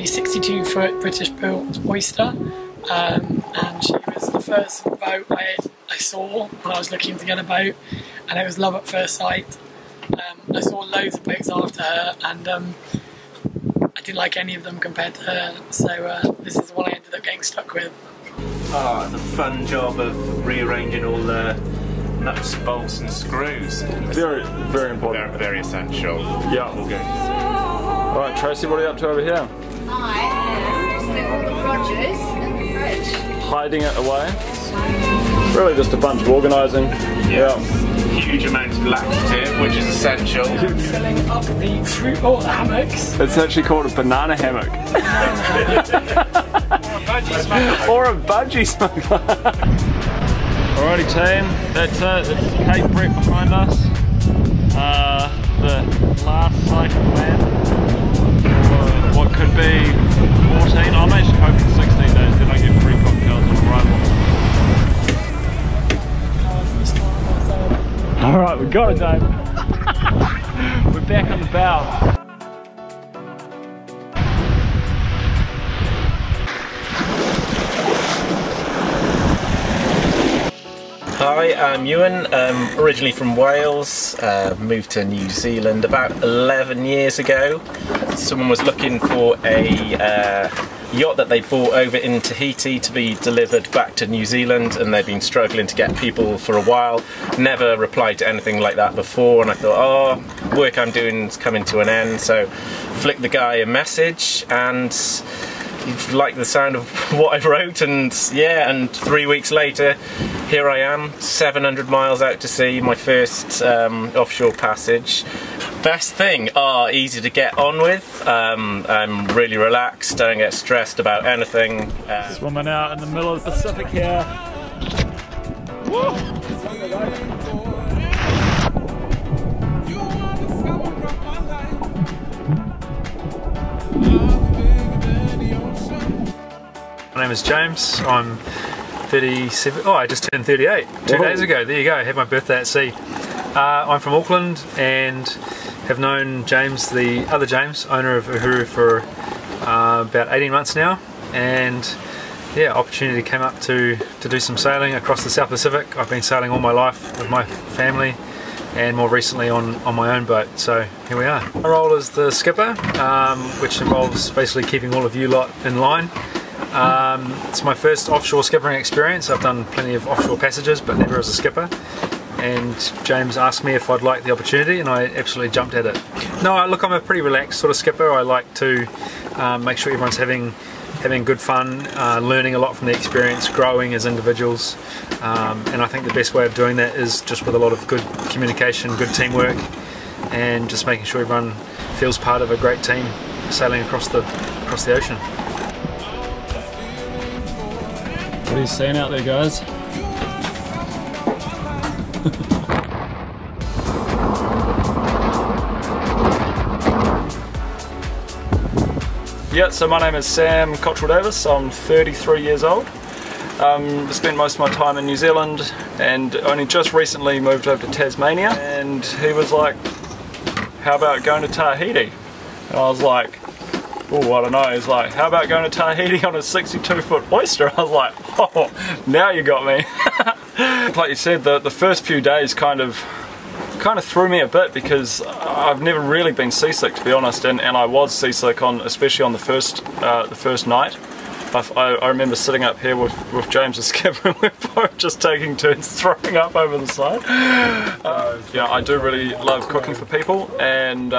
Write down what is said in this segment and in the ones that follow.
a 62-foot British-built oyster, and she was the first boat I saw when I was looking to get a boat, and it was love at first sight. I saw loads of boats after her, and I didn't like any of them compared to her, so this is the one I ended up getting stuck with. Ah, the fun job of rearranging all the nuts, bolts and screws. Very, very important. Very essential. Yeah. Alright, Tracy, what are you up to over here? I am doing all the Rogers in the fridge. Hiding it away? Really just a bunch of organising. Yeah. Huge amount of laxative, which is essential. Filling up the fruit or the hammocks. It's actually called a banana hammock. Or a budgie smuggler. Alrighty team, that's it. It's Cape Brett behind us. The last sight of land. What could be 14, I'm actually hoping 16 days, then I get free cocktails on arrival. Alright, we got it, Dave. We're back on the bow. Hi, I'm Ewan, originally from Wales, moved to New Zealand about 11 years ago. Someone was looking for a yacht that they bought over in Tahiti to be delivered back to New Zealand, and they've been struggling to get people for a while. Never replied to anything like that before, and I thought, oh, work I'm doing is coming to an end, so flicked the guy a message, and he liked the sound of what I wrote, and yeah, and 3 weeks later, here I am, 700 miles out to sea, my first offshore passage. Best thing, easy to get on with. I'm really relaxed, don't get stressed about anything. Swimming out in the middle of the Pacific here. Woo! My name is James, I'm 37, I just turned 38 2 days ago, there you go, I had my birthday at sea. I'm from Auckland and have known James, the other James, owner of Uhuru, for about 18 months now, and yeah, opportunity came up to do some sailing across the South Pacific. I've been sailing all my life with my family and more recently on my own boat, so here we are. My role is the skipper, which involves basically keeping all of you lot in line. It's my first offshore skippering experience. I've done plenty of offshore passages but never as a skipper, and James asked me if I'd like the opportunity and I absolutely jumped at it. No, look, I'm a pretty relaxed sort of skipper. I like to make sure everyone's having good fun, learning a lot from the experience, growing as individuals, and I think the best way of doing that is just with a lot of good communication, good teamwork, and just making sure everyone feels part of a great team sailing across the ocean. What are you seeing out there, guys? Yeah, so my name is Sam Cottrell Davis. I'm 33 years old. Spent most of my time in New Zealand and only just recently moved over to Tasmania, and he was like, how about going to Tahiti? And I was like, oh, I don't know. He's like, how about going to Tahiti on a 62-foot oyster? I was like, oh, now you got me. Like you said, the first few days kind of threw me a bit because I've never really been seasick, to be honest, and I was seasick especially on the first night. I remember sitting up here with James the skipper and we're both just taking turns throwing up over the side. Yeah, I do really love cooking for people, and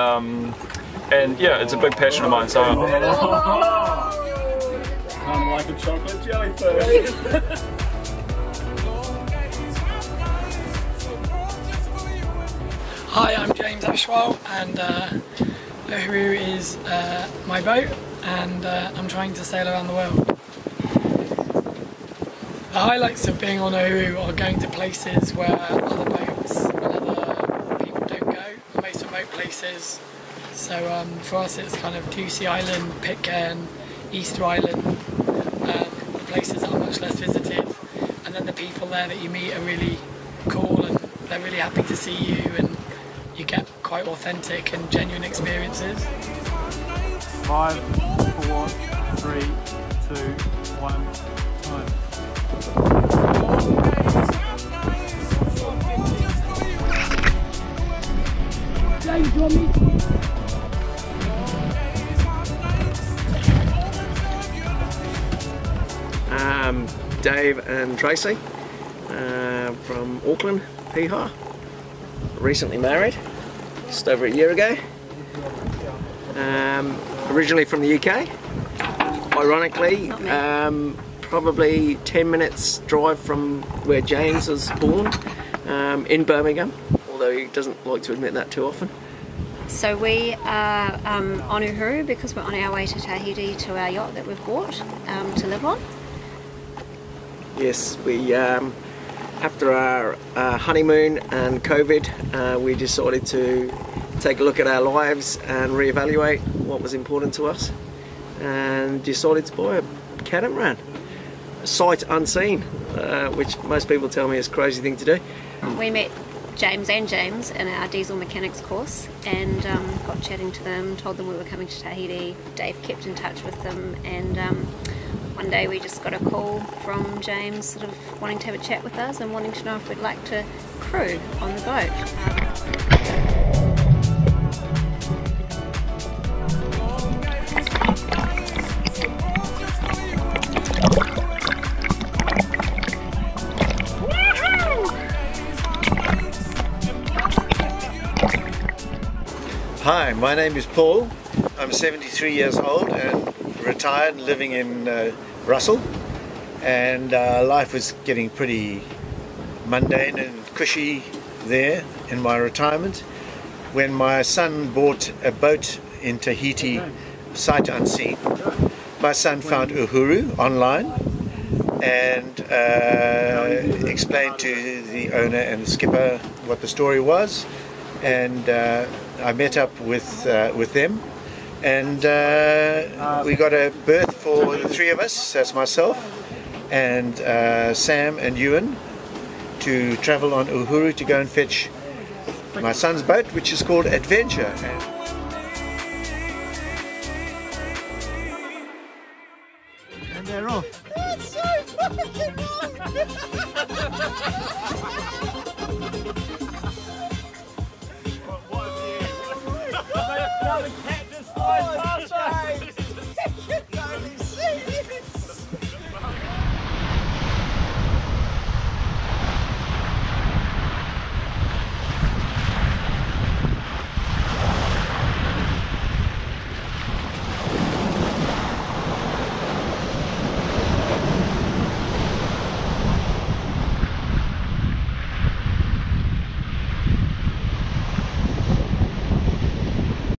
yeah, it's a big passion of mine. So kind of like a chocolate jellyfish. Hi, I'm James Ashwell, and Uhuru is my boat, and I'm trying to sail around the world. The highlights of being on Uhuru are going to places where other boats and other people don't go, most remote places. So for us it's kind of Ducie Island, Pitcairn, Easter Island, the places that are much less visited, and then the people there that you meet are really cool and they're really happy to see you, and you get quite authentic and genuine experiences. 5, 4, 3, 2, 1, time. James, you want me? Dave and Tracy from Auckland, Piha. Recently married, just over a year ago. Originally from the UK. Ironically, probably 10 minutes drive from where James was born, in Birmingham, although he doesn't like to admit that too often. So we are on Uhuru because we're on our way to Tahiti to our yacht that we've bought to live on. Yes, we after our honeymoon and COVID, we decided to take a look at our lives and reevaluate what was important to us, and decided to buy a catamaran, sight unseen, which most people tell me is a crazy thing to do. We met James and James in our diesel mechanics course and got chatting to them, told them we were coming to Tahiti. Dave kept in touch with them, and one day we just got a call from James sort of wanting to have a chat with us and wanting to know if we'd like to crew on the boat. Hi, my name is Paul. I'm 73 years old and retired, living in Russell, and life was getting pretty mundane and cushy there in my retirement when my son bought a boat in Tahiti, sight unseen. My son found Uhuru online and explained to the owner and the skipper what the story was, and I met up with them, and we got a berth for the three of us. That's myself and Sam and Ewan, to travel on Uhuru to go and fetch my son's boat, which is called Adventure. And they're off. That's so fucking right.